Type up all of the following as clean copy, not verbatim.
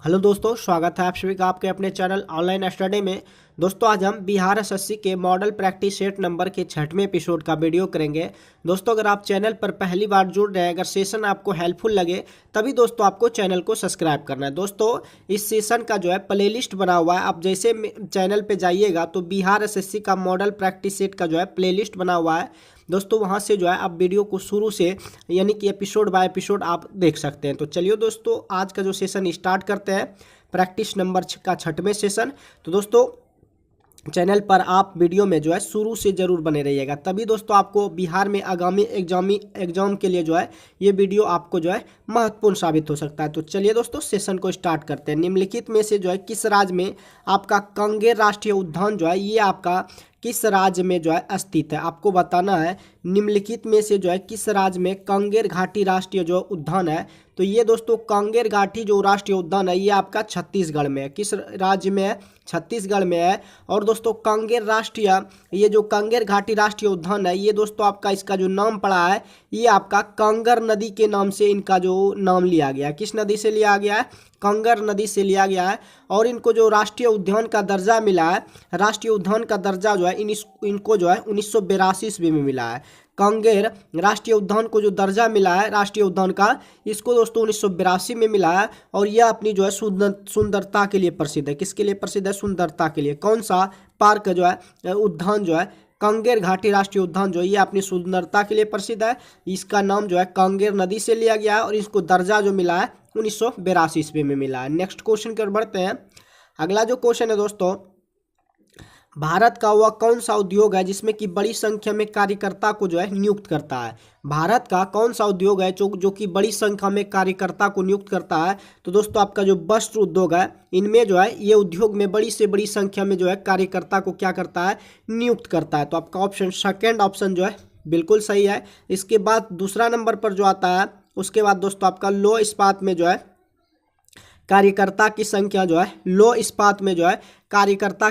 Hello दोस्तों, स्वागत है आप सभी का आपके अपने चैनल ऑनलाइन स्टडी में। दोस्तों आज हम बिहार एसएससी के मॉडल प्रैक्टिस सेट नंबर के 6वें एपिसोड का वीडियो करेंगे। दोस्तों अगर आप चैनल पर पहली बार जुड़ रहे हैं, अगर सेशन आपको हेल्पफुल लगे तभी दोस्तों आपको चैनल को सब्सक्राइब करना है। दोस्तों इस सेशन का जो है प्लेलिस्ट बना हुआ है, आप जैसे चैनल पे जाइएगा तो बिहार एसएससी का मॉडल प्रैक्टिस सेट का जो है प्लेलिस्ट बना हुआ है। दोस्तों वहां से जो है आप वीडियो को शुरू से यानी कि एपिसोड बाय एपिसोड आप देख सकते हैं। तो चलिए दोस्तों आज का जो सेशन स्टार्ट करते हैं, प्रैक्टिस नंबर का 6वें सेशन। तो दोस्तों चैनल पर आप वीडियो में जो है शुरू से जरूर बने रहिएगा, तभी दोस्तों आपको बिहार में आगामी एग्जाम के लिए जो है ये वीडियो आपको जो है महत्वपूर्ण साबित हो सकता है। तो चलिए दोस्तों सेशन को स्टार्ट करते हैं। निम्नलिखित में से जो है किस राज्य में आपका कांगेर राष्ट्रीय उद्यान जो है ये आपका किस राज्य में जो है स्थित है, आपको बताना है। निम्नलिखित में से जो है किस राज्य में कांगेर घाटी राष्ट्रीय जो उद्यान है, तो ये दोस्तों कांगेर घाटी जो राष्ट्रीय उद्यान है ये आपका छत्तीसगढ़ में है। किस राज्य में है? छत्तीसगढ़ में है। और दोस्तों कांगेर राष्ट्रीय ये जो कांगेर घाटी राष्ट्रीय उद्यान है ये दोस्तों आपका इसका जो नाम पड़ा है ये आपका कांगर नदी के नाम से इनका जो नाम लिया गया है। किस नदी से लिया गया है? कांगर नदी से लिया गया है। और इनको जो राष्ट्रीय उद्यान का दर्जा मिला है, राष्ट्रीय उद्यान का दर्जा जो है इनको जो है 1982 ईस्वी में मिला है। कांगेर राष्ट्रीय उद्यान को जो दर्जा मिला है राष्ट्रीय उद्यान का, इसको दोस्तों 1982 में मिला है। और यह अपनी जो है सुंदरता के लिए प्रसिद्ध है। किसके लिए प्रसिद्ध है? सुंदरता के लिए। कौन सा पार्क जो है उद्यान जो है कांगेर घाटी राष्ट्रीय उद्यान जो है ये अपनी सुंदरता के लिए प्रसिद्ध है। इसका नाम जो है कांगेर नदी से लिया गया है और इसको दर्जा जो मिला है 1982 ईस्वी में मिला है। नेक्स्ट क्वेश्चन की ओर बढ़ते हैं। अगला जो क्वेश्चन है दोस्तों, भारत का वह कौन सा उद्योग है जिसमें कि बड़ी संख्या में कार्यकर्ता को जो है नियुक्त करता है? भारत का कौन सा उद्योग है जो कि बड़ी संख्या में कार्यकर्ता को नियुक्त करता है? तो दोस्तों आपका जो वस्त्र उद्योग है इनमें जो है ये उद्योग में बड़ी से बड़ी संख्या में जो है कार्यकर्ता को क्या करता है? नियुक्त करता है। तो आपका ऑप्शन सेकेंड ऑप्शन जो है बिल्कुल सही है। इसके बाद दूसरा नंबर पर जो आता है उसके बाद दोस्तों आपका लौह इस्पात में जो है कार्यकर्ता की संख्या जो है, लौह इस्पात में जो है कार्यकर्ता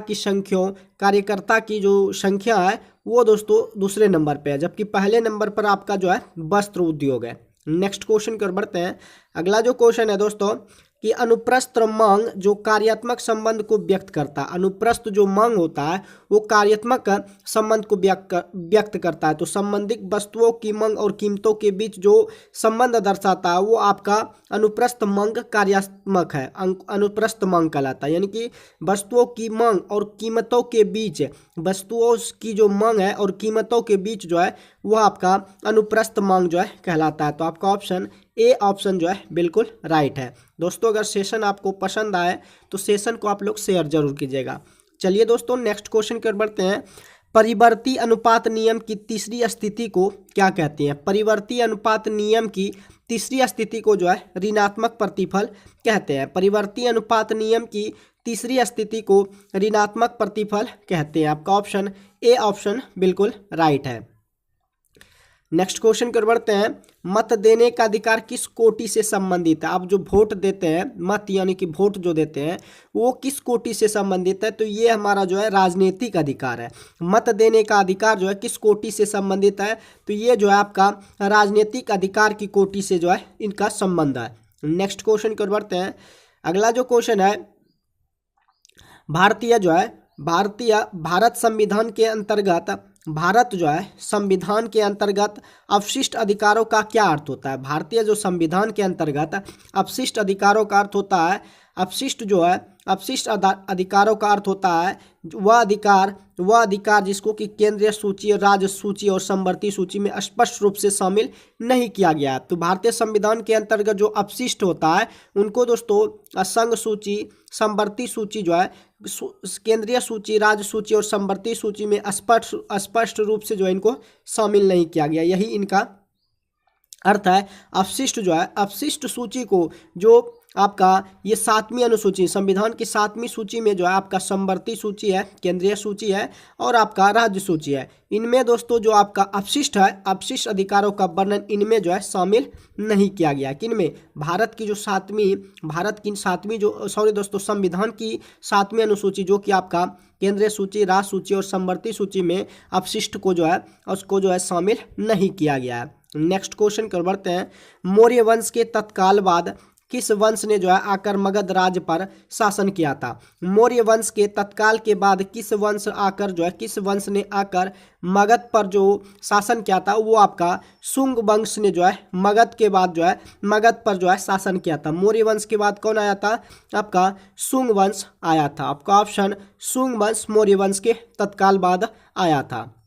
की जो संख्या है वो दोस्तों दूसरे नंबर पे है, जबकि पहले नंबर पर आपका जो है वस्त्र उद्योग है। नेक्स्ट क्वेश्चन की ओर बढ़ते हैं। अगला जो क्वेश्चन है दोस्तों कि अनुप्रस्थ मांग जो कार्यात्मक संबंध को व्यक्त करता है, अनुप्रस्थ जो मांग होता है वो कार्यात्मक संबंध को व्यक्त करता है। तो संबंधित वस्तुओं की मांग और कीमतों के बीच जो संबंध दर्शाता है वो आपका अनुप्रस्थ मांग कार्यात्मक है, अनुप्रस्थ मांग कहलाता है। यानी कि वस्तुओं की मांग और कीमतों के बीच, वस्तुओं की जो मांग है और कीमतों के बीच जो है वह आपका अनुप्रस्थ मांग जो है कहलाता है। तो आपका ऑप्शन ए ऑप्शन जो है बिल्कुल राइट है। दोस्तों अगर सेशन आपको पसंद आए तो सेशन को आप लोग शेयर जरूर कीजिएगा। चलिए दोस्तों नेक्स्ट क्वेश्चन की ओर बढ़ते हैं। परिवर्ती अनुपात नियम की तीसरी स्थिति को क्या कहते हैं? परिवर्ती अनुपात नियम की तीसरी स्थिति को जो है ऋणात्मक प्रतिफल कहते हैं। परिवर्ती अनुपात नियम की तीसरी स्थिति को ऋणात्मक प्रतिफल कहते हैं। आपका ऑप्शन ए ऑप्शन बिल्कुल राइट है। नेक्स्ट क्वेश्चन की ओर बढ़ते हैं। मत देने का अधिकार किस कोटि से संबंधित है? आप जो वोट देते हैं, मत यानी कि वोट जो देते हैं वो किस कोटि से संबंधित है? तो ये हमारा जो है राजनीतिक अधिकार है। मत देने का अधिकार जो है किस कोटि से संबंधित है? तो ये जो है आपका राजनीतिक अधिकार की कोटि से जो है इनका संबंध है। नेक्स्ट क्वेश्चन की ओर बढ़ते हैं। अगला जो क्वेश्चन है, भारत संविधान के अंतर्गत, भारत जो है संविधान के अंतर्गत अपशिष्ट अधिकारों का क्या अर्थ होता है? भारतीय जो संविधान के अंतर्गत अपशिष्ट अधिकारों का अर्थ होता है, अपशिष्ट जो है अपशिष्ट अधिकारों का अर्थ होता है वह अधिकार जिसको कि केंद्रीय सूची, राज्य सूची और समवर्ती सूची में स्पष्ट रूप से शामिल नहीं किया गया है। तो भारतीय संविधान के अंतर्गत जो अपशिष्ट होता है उनको दोस्तों संघ सूची, समवर्ती सूची जो है, केंद्रीय सूची, राज्य सूची और समवर्ती सूची में स्पष्ट रूप से जो है इनको शामिल नहीं किया गया, यही इनका अर्थ है। अपशिष्ट जो है, अपशिष्ट सूची को जो आपका ये 7वीं अनुसूची, संविधान की 7वीं सूची में जो है आपका समवर्ती सूची है, केंद्रीय सूची है और आपका राज्य सूची है। इनमें दोस्तों जो आपका अपशिष्ट है, अपशिष्ट अधिकारों का वर्णन इनमें जो है शामिल नहीं किया गया। किनमें? भारत की जो 7वीं संविधान की 7वीं अनुसूची जो कि आपका केंद्रीय सूची, राज्य सूची और समवर्ती सूची में अपशिष्ट को जो है उसको जो है शामिल नहीं किया गया है। नेक्स्ट क्वेश्चन कर बढ़ते हैं। मौर्य वंश के तत्काल बाद किस वंश ने जो है आकर मगध राज्य पर शासन किया था। मौर्य वंश के तत्काल के बाद किस वंश ने आकर मगध पर जो शासन किया था वो आपका शुंग वंश ने जो है मगध के बाद जो है मगध पर जो है शासन किया था। मौर्य वंश के बाद कौन आया था? आपका शुंग वंश आया था। आपका ऑप्शन शुंग वंश मौर्य वंश के तत्काल बाद आया था।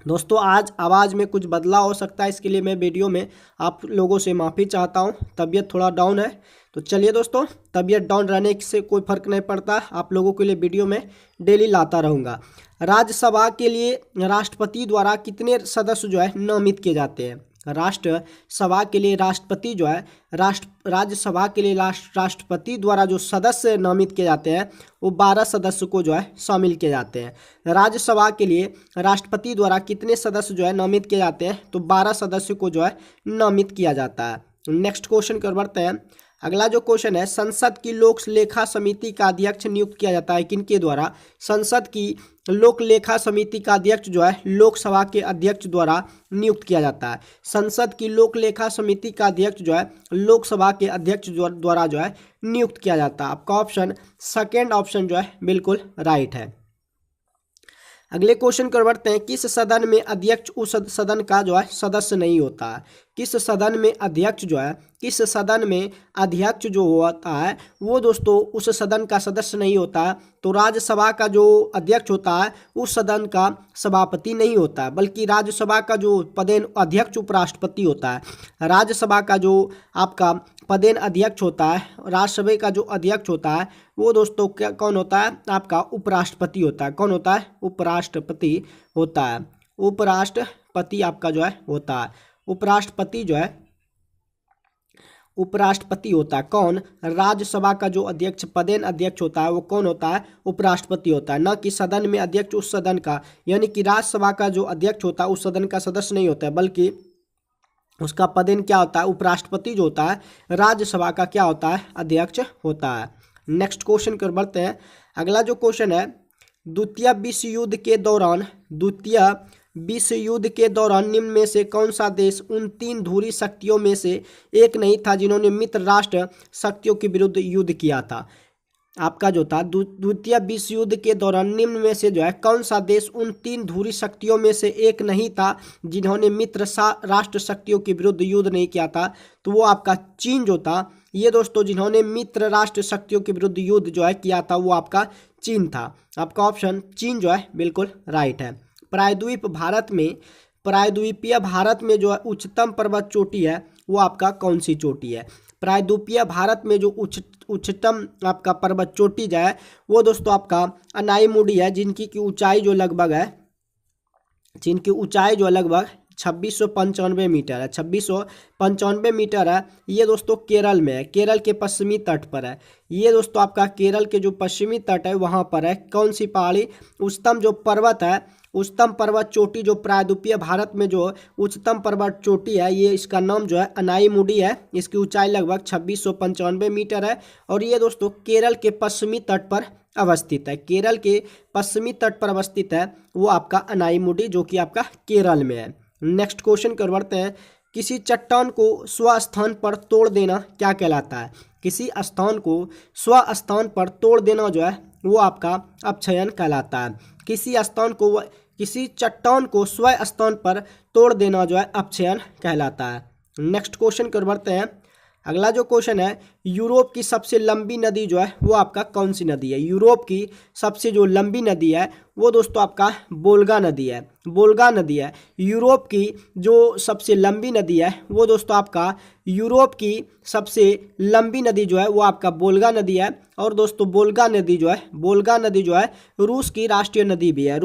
दोस्तों आज आवाज़ में कुछ बदलाव हो सकता है, इसके लिए मैं वीडियो में आप लोगों से माफ़ी चाहता हूं। तबीयत थोड़ा डाउन है, तो चलिए दोस्तों, तबीयत डाउन रहने से कोई फ़र्क नहीं पड़ता, आप लोगों के लिए वीडियो में डेली लाता रहूँगा। राज्यसभा के लिए राष्ट्रपति द्वारा कितने सदस्य जो है नामित किए जाते हैं? राष्ट्रसभा के लिए राष्ट्रपति जो है राज्यसभा के लिए राष्ट्रपति द्वारा जो सदस्य नामित किए जाते हैं वो 12 सदस्य को जो है शामिल किए जाते हैं। राज्यसभा के लिए राष्ट्रपति द्वारा कितने सदस्य जो है नामित किए जाते हैं? तो 12 सदस्य को जो है नामित किया जाता है। नेक्स्ट क्वेश्चन कर बढ़ते हैं। अगला जो क्वेश्चन है, संसद की लोक लेखा समिति का अध्यक्ष नियुक्त किया जाता है किनके द्वारा? संसद की लोक लेखा समिति का अध्यक्ष जो है लोकसभा के अध्यक्ष द्वारा नियुक्त किया जाता है। संसद की लोक लेखा समिति का अध्यक्ष जो है लोकसभा के अध्यक्ष द्वारा जो है नियुक्त किया जाता है। आपका ऑप्शन सेकेंड ऑप्शन जो है बिल्कुल राइट है। अगले क्वेश्चन कर बढ़ते हैं। किस सदन में अध्यक्ष उस सदन का जो है सदस्य नहीं होता है? किस सदन में अध्यक्ष जो होता है वो दोस्तों उस सदन का सदस्य नहीं होता है? तो राज्यसभा का जो अध्यक्ष होता है उस सदन का सभापति नहीं होता है, बल्कि राज्यसभा का जो पदेन अध्यक्ष उपराष्ट्रपति होता है। राज्यसभा का जो आपका पदेन अध्यक्ष होता है, राज्यसभा का जो अध्यक्ष होता है वो दोस्तों कौन होता है? आपका उपराष्ट्रपति होता है। कौन होता है? उपराष्ट्रपति होता है। उपराष्ट्रपति आपका जो है होता है। उपराष्ट्रपति जो है उपराष्ट्रपति होता है। कौन? राज्यसभा का जो अध्यक्ष पदेन अध्यक्ष होता है वो कौन होता है? उपराष्ट्रपति होता है, न कि सदन में अध्यक्ष उस सदन का, यानी कि राज्यसभा का जो अध्यक्ष होता है उस सदन का सदस्य नहीं होता है, बल्कि उसका पदेन क्या होता है? उपराष्ट्रपति जो होता है राज्यसभा का क्या होता है? अध्यक्ष होता है। नेक्स्ट क्वेश्चन कर बढ़ते हैं। अगला जो क्वेश्चन है, द्वितीय विश्व युद्ध के दौरान निम्न में से कौन सा देश उन 3 ध्रुवीय शक्तियों में से एक नहीं था जिन्होंने मित्र राष्ट्र शक्तियों के विरुद्ध युद्ध किया था? आपका जो था द्वितीय विश्व युद्ध के दौरान निम्न में से जो है कौन सा देश उन 3 ध्रुवीय शक्तियों में से एक नहीं था जिन्होंने मित्र राष्ट्र शक्तियों के विरुद्ध युद्ध नहीं किया था? तो वो आपका चीन जो था। ये दोस्तों जिन्होंने मित्र राष्ट्र शक्तियों के विरुद्ध युद्ध जो है किया था वो आपका चीन था। आपका ऑप्शन चीन जो है बिल्कुल राइट है। प्रायद्वीपीय भारत में जो है उच्चतम पर्वत चोटी है वो आपका कौन सी चोटी है? प्रायद्वीपीय भारत में जो उच्चतम आपका पर्वत चोटी जो है वो दोस्तों आपका अनाईमुडी है, जिनकी ऊंचाई जो लगभग 2695 मीटर है। 2695 मीटर है। ये दोस्तों केरल में है, केरल के पश्चिमी तट पर है। ये दोस्तों आपका केरल के जो पश्चिमी तट है वहाँ पर है। कौन सी पहाड़ी? उच्चतम पर्वत चोटी जो प्रायद्वीपीय भारत में जो उच्चतम पर्वत चोटी है ये इसका नाम जो है अनाईमुडी है। इसकी ऊंचाई लगभग 2695 मीटर है और ये दोस्तों केरल के पश्चिमी तट पर अवस्थित है। केरल के पश्चिमी तट पर अवस्थित है वो आपका अनाईमुडी जो कि आपका केरल में है। नेक्स्ट क्वेश्चन कर बढ़ते हैं। किसी चट्टान को स्वस्थान पर तोड़ देना क्या कहलाता है? किसी स्थान को स्वस्थान पर तोड़ देना जो है वो आपका अपक्षयन कहलाता है। किसी चट्टान को स्वस्थान पर तोड़ देना जो है अपक्षयन कहलाता है। नेक्स्ट क्वेश्चन कर बढ़ते हैं। अगला जो क्वेश्चन है, यूरोप की सबसे लंबी नदी जो है वो आपका कौन सी नदी है? यूरोप की सबसे जो लंबी नदी है वो दोस्तों आपका वोल्गा नदी है। वोल्गा नदी है। यूरोप की जो सबसे लंबी नदी है वो दोस्तों आपका यूरोप की सबसे लंबी नदी जो है वो आपका वोल्गा नदी है। और दोस्तों वोल्गा नदी जो है रूस की राष्ट्रीय नदी भी है।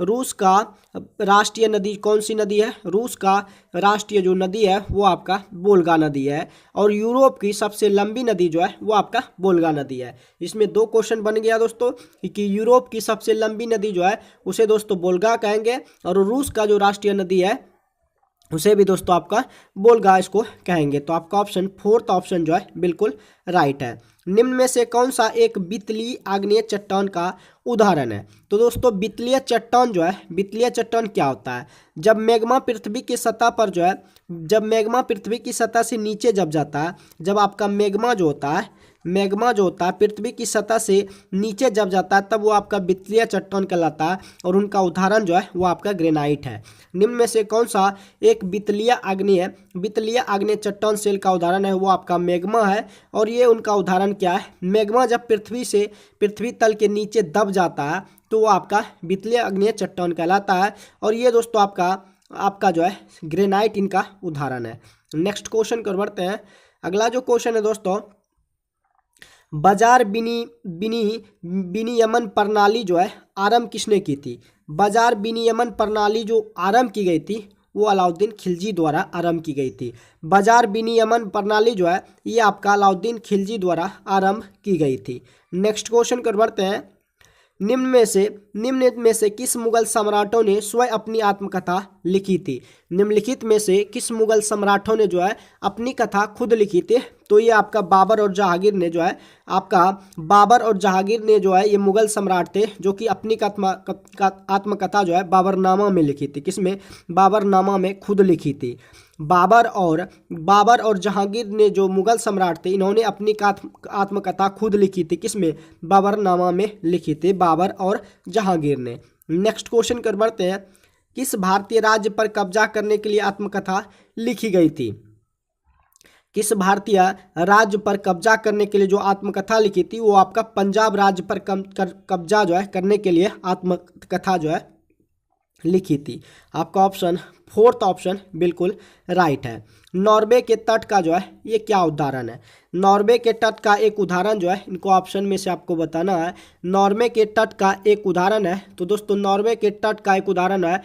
रूस का राष्ट्रीय नदी कौन सी नदी है? रूस का राष्ट्रीय जो नदी है वो आपका वोल्गा नदी है। और यूरोप की सबसे लंबी नदी जो है वो आपका वोल्गा नदी है। इसमें 2 क्वेश्चन बन गया दोस्तों कि यूरोप की सबसे लंबी नदी जो है उसे दोस्तों वोल्गा कहेंगे और रूस का जो राष्ट्रीय नदी है उसे भी दोस्तों आपका बोलगा इसको कहेंगे। तो आपका ऑप्शन फोर्थ ऑप्शन जो है बिल्कुल राइट है। निम्न में से कौन सा एक वितलीय आग्नेय चट्टान का उदाहरण है? तो दोस्तों वितलीय चट्टान जो है, वितलीय चट्टान क्या होता है? जब मैग्मा पृथ्वी की सतह पर जो है, जब मैग्मा पृथ्वी की सतह से नीचे जब जाता है, जब आपका मैग्मा जो होता है, मैग्मा जो होता है पृथ्वी की सतह से नीचे जब जाता है, तब वो आपका वितलीय चट्टान कहलाता है और उनका उदाहरण जो है वो आपका ग्रेनाइट है। निम्न में से कौन सा एक वितलीय आग्नेय चट्टान सेल का उदाहरण है? वो आपका मैग्मा है। और ये उनका उदाहरण क्या है? मैग्मा जब पृथ्वी तल के नीचे दब जाता है तो वो आपका वितलीय आग्नेय चट्टान कहलाता है। और ये दोस्तों आपका जो है ग्रेनाइट इनका उदाहरण है। नेक्स्ट क्वेश्चन कर बढ़ते हैं। अगला जो क्वेश्चन है दोस्तों, बाजार विनियमन प्रणाली जो है आरंभ किसने की थी? बाजार विनियमन प्रणाली जो आरंभ की गई थी वो अलाउद्दीन खिलजी द्वारा आरंभ की गई थी। बाजार विनियमन प्रणाली जो है ये आपका अलाउद्दीन खिलजी द्वारा आरंभ की गई थी। नेक्स्ट क्वेश्चन कर बढ़ते हैं। निम्न में से किस मुगल सम्राटों ने स्वयं अपनी आत्मकथा लिखी थी? निम्नलिखित में से किस मुगल सम्राटों ने जो है अपनी कथा खुद लिखी थी? तो ये आपका बाबर और जहांगीर ने जो है ये मुगल सम्राट थे जो कि अपनी आत्मकथा जो है बाबरनामा में लिखी थी। किसमें? बाबरनामा में खुद लिखी थी। बाबर और जहांगीर ने जो मुगल सम्राट थे, इन्होंने अपनी आत्मकथा खुद लिखी थी। किसमें? बाबरनामा में लिखी थी, बाबर और जहांगीर ने। नेक्स्ट क्वेश्चन कर बढ़ते हैं। किस भारतीय राज्य पर कब्जा करने के लिए आत्मकथा लिखी गई थी? किस भारतीय राज्य पर कब्जा करने के लिए जो आत्मकथा लिखी थी वो आपका पंजाब राज्य पर कब्जा जो है करने के लिए आत्मकथा जो है लिखी थी। आपका ऑप्शन फोर्थ ऑप्शन बिल्कुल राइट है। नॉर्वे के तट का जो है ये क्या उदाहरण है? नॉर्वे के तट का एक उदाहरण जो है, इनको ऑप्शन में से आपको बताना है। नॉर्वे के तट का एक उदाहरण है, तो दोस्तों नॉर्वे के तट का एक उदाहरण है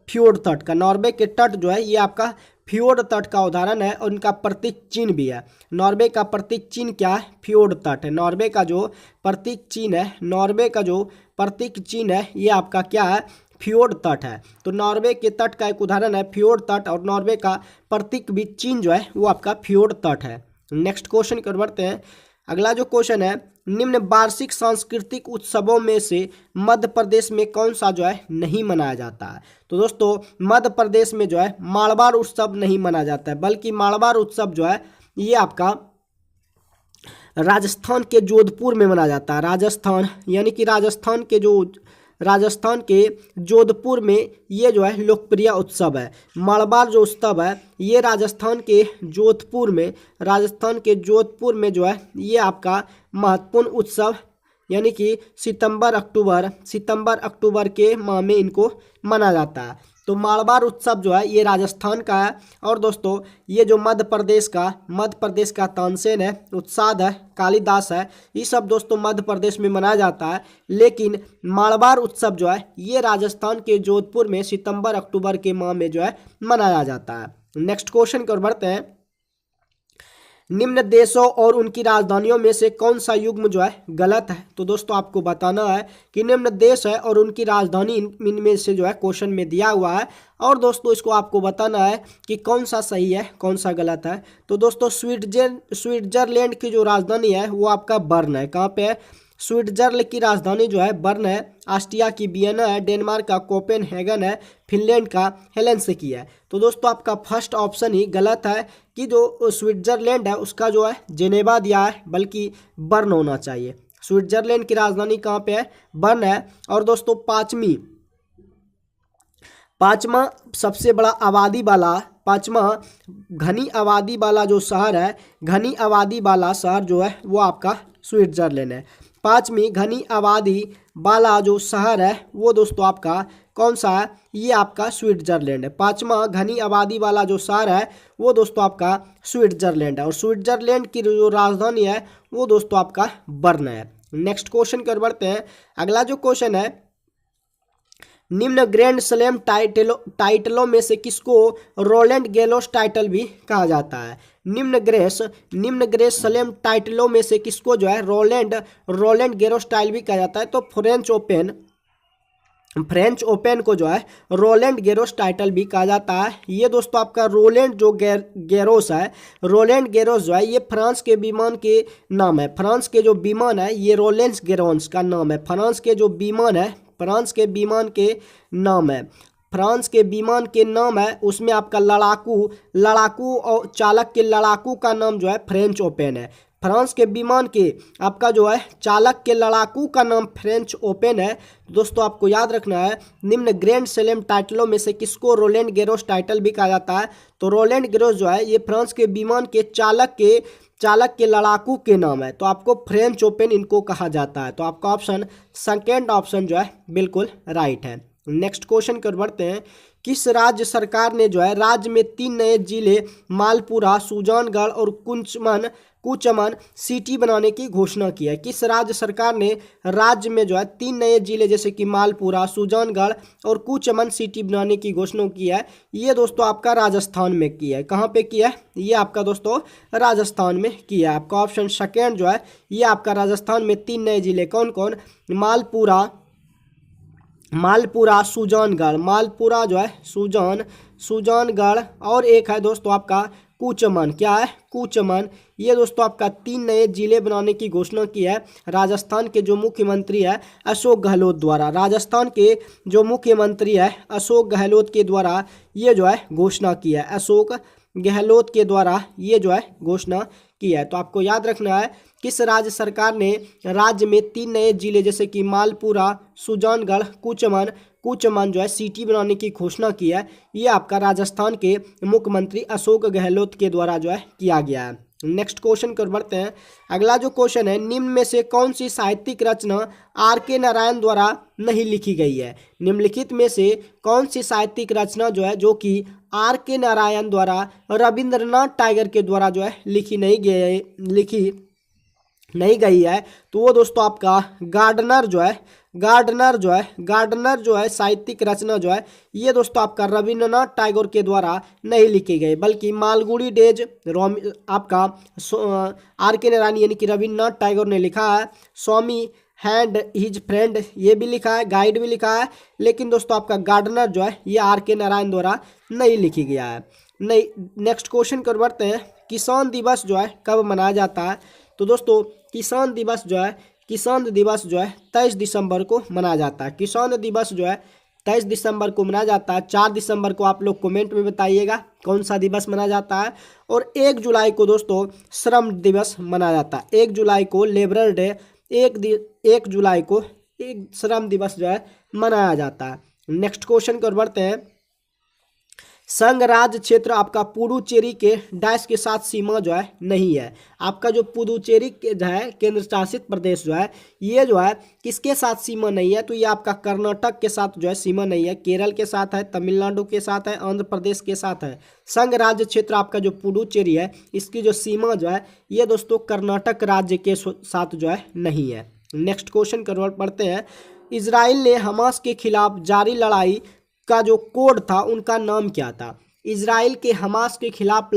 फ्योर्ड तट का। नॉर्वे के तट जो है ये आपका फ्योर्ड तट का उदाहरण है और इनका प्रतीक चिन्ह भी है। नॉर्वे का प्रतीक चिन्ह क्या है? फ्योर्ड तट है। नॉर्वे का जो प्रतीक चिन्ह है ये आपका क्या है? फ्योर्ड तट है। तो नॉर्वे के तट का एक उदाहरण है फ्योर्ड तट और नॉर्वे का प्रतीक भी चिन्ह जो है वो आपका फ्योर्ड तट है। नेक्स्ट क्वेश्चन कर बढ़ते हैं। अगला जो क्वेश्चन है, निम्न वार्षिक सांस्कृतिक उत्सवों में से मध्य प्रदेश में कौन सा जो है नहीं मनाया जाता है? तो दोस्तों मध्य प्रदेश में जो है माड़वाड़ उत्सव नहीं मनाया जाता है, बल्कि माड़वाड़ उत्सव जो है ये आपका राजस्थान के जोधपुर में मनाया जाता है। राजस्थान के जोधपुर में ये जो है लोकप्रिय उत्सव है। माड़वाड़ जो उत्सव है ये राजस्थान के जोधपुर में जो है ये आपका महत्वपूर्ण उत्सव, यानी कि सितंबर अक्टूबर के माह में इनको मनाया जाता है। तो माड़वाड़ उत्सव जो है ये राजस्थान का है। और दोस्तों ये जो मध्य प्रदेश का तानसेन है, उत्साद है, कालिदास है, ये सब दोस्तों मध्य प्रदेश में मनाया जाता है। लेकिन माड़वाड़ उत्सव जो है ये राजस्थान के जोधपुर में सितंबर अक्टूबर के माह में जो है मनाया जाता है। नेक्स्ट क्वेश्चन की ओर बढ़ते हैं। निम्न देशों और उनकी राजधानियों में से कौन सा युग्म जो है गलत है? तो दोस्तों आपको बताना है कि निम्न देश है और उनकी राजधानी इनमें से जो है क्वेश्चन में दिया हुआ है। और दोस्तों इसको आपको बताना है कि कौन सा सही है कौन सा गलत है। तो दोस्तों स्विट्जरलैंड की जो राजधानी है वो आपका बर्न है। कहाँ पे है? स्विट्जरलैंड की राजधानी जो है बर्न है। ऑस्ट्रिया की वियना है। डेनमार्क का कोपेनहेगन है। फिनलैंड का हेलेंसिकी है। तो दोस्तों आपका फर्स्ट ऑप्शन ही गलत है कि जो स्विट्जरलैंड है उसका जो है जेनेवा दिया है, बल्कि बर्न होना चाहिए। स्विट्जरलैंड की राजधानी कहाँ पे है? बर्न है। और दोस्तों पांचवा सबसे बड़ा पांचवा घनी आबादी वाला जो शहर है, घनी आबादी वाला शहर जो है वो आपका स्विट्जरलैंड है। पांचवी घनी आबादी वाला जो शहर है वो दोस्तों आपका कौन सा है? ये आपका स्विट्जरलैंड है। पांचवा घनी आबादी वाला जो शहर है वो दोस्तों आपका स्विट्जरलैंड है। और स्विट्जरलैंड की जो राजधानी है वो दोस्तों आपका बर्न है। नेक्स्ट क्वेश्चन की ओर बढ़ते हैं। अगला जो क्वेश्चन है, निम्न ग्रैंड स्लैम टाइटलों में से किसको रोलैंड गैरोस टाइटल भी कहा जाता है? निम्न ग्रेस स्लैम टाइटलों में से किसको जो है रोलैंड गैरोस टाइटल भी कहा जाता है? तो फ्रेंच ओपन को जो है रोलैंड गैरोस टाइटल भी कहा जाता है। ये दोस्तों आपका रोलैंड जो गैरोस है, रोलैंड गैरोस जो है ये फ्रांस के विमान के नाम है। फ्रांस के जो विमान है ये रोलेंस गैरोस का नाम है। फ्रांस के जो विमान है, फ्रांस के विमान के नाम है, फ्रांस के विमान के नाम है, उसमें आपका लड़ाकू और चालक के लड़ाकू का नाम जो है फ्रेंच ओपन है। फ्रांस के विमान के आपका जो है चालक के लड़ाकू का नाम फ्रेंच ओपन है। दोस्तों आपको याद रखना है, निम्न ग्रैंड स्लैम टाइटलों में से किसको रोलैंड गैरोस टाइटल भी कहा जाता है? तो रोलैंड गैरोस जो है ये फ्रांस के विमान के चालक के लड़ाकू के नाम है, तो आपको फ्रेंच ओपन इनको कहा जाता है। तो आपका ऑप्शन सेकेंड ऑप्शन जो है बिल्कुल राइट है। नेक्स्ट क्वेश्चन कर बढ़ते हैं। किस राज्य सरकार ने जो है राज्य में 3 नए जिले मालपुरा, सुजानगढ़ और कुचमन सिटी बनाने की घोषणा की है? किस राज्य सरकार ने राज्य में जो है 3 नए जिले जैसे कि मालपुरा, सुजानगढ़ और कुचमन सिटी बनाने की घोषणा की है? ये दोस्तों आपका राजस्थान में की है। कहाँ पे किया है? ये आपका दोस्तों राजस्थान में किया है। आपका ऑप्शन सेकेंड जो है ये आपका राजस्थान में 3 नए जिले कौन कौन? मालपुरा, सुजानगढ़, मालपुरा जो है सुजानगढ़ और एक है दोस्तों आपका कुचमन। क्या है? कुचमन। ये दोस्तों आपका 3 नए जिले बनाने की घोषणा की है राजस्थान के जो मुख्यमंत्री है अशोक गहलोत द्वारा। राजस्थान के जो मुख्यमंत्री है अशोक गहलोत के द्वारा ये जो है घोषणा की है। अशोक गहलोत के द्वारा ये जो है घोषणा की है। तो आपको याद रखना है किस राज्य सरकार ने राज्य में 3 नए जिले जैसे कि मालपुरा, सुजानगढ़, कुचमन जो है सिटी बनाने की घोषणा की है? ये आपका राजस्थान के मुख्यमंत्री अशोक गहलोत के द्वारा जो है किया गया है। नेक्स्ट क्वेश्चन कर बढ़ते हैं। अगला जो क्वेश्चन है, निम्न में से कौन सी साहित्यिक रचना R.K. नारायण द्वारा नहीं लिखी गई है? निम्नलिखित में से कौन सी साहित्यिक रचना जो है जो कि R.K. नारायण द्वारा रविंद्रनाथ टैगोर के द्वारा जो है लिखी नहीं गई है? तो वो दोस्तों आपका गार्डनर जो है साहित्यिक रचना जो है ये दोस्तों आपका रविंद्रनाथ टैगोर के द्वारा नहीं लिखी गई, बल्कि मालगुडी डेज आपका R.K. नारायण यानी कि रविंद्रनाथ टैगोर ने लिखा है। स्वामी हैंड हिज फ्रेंड ये भी लिखा है, गाइड भी लिखा है, लेकिन दोस्तों आपका गार्डनर जो है ये R.K. नारायण द्वारा नहीं लिखी गया है। नहीं। नेक्स्ट क्वेश्चन कर बढ़ते हैं। किसान दिवस जो है कब मनाया जाता है? तो दोस्तों किसान दिवस जो है 23 दिसंबर को मनाया जाता है। किसान दिवस जो है 23 दिसंबर को मनाया जाता है। 4 दिसंबर को आप लोग कमेंट में बताइएगा कौन सा दिवस मनाया जाता है। और 1 जुलाई को दोस्तों श्रम दिवस मनाया जाता है। 1 जुलाई को लेबर डे, 1 जुलाई को एक श्रम दिवस जो है मनाया जाता है। नेक्स्ट क्वेश्चन कर बढ़ते हैं। संघ राज्य क्षेत्र आपका पुडुचेरी के डैश के साथ सीमा जो है नहीं है। आपका जो पुडुचेरी जो है केंद्र शासित प्रदेश जो है ये जो है किसके साथ सीमा नहीं है? तो ये आपका कर्नाटक के साथ जो है सीमा नहीं है, केरल के साथ है, तमिलनाडु के साथ है, आंध्र प्रदेश के साथ है। संघ राज्य क्षेत्र आपका जो पुडुचेरी है इसकी जो सीमा जो है ये दोस्तों कर्नाटक राज्य के साथ जो है नहीं है। नेक्स्ट क्वेश्चन कर पढ़ते हैं। इजराइल ने हमास के खिलाफ जारी लड़ाई का जो कोड था उनका नाम क्या था? इजराइल के हमास के खिलाफ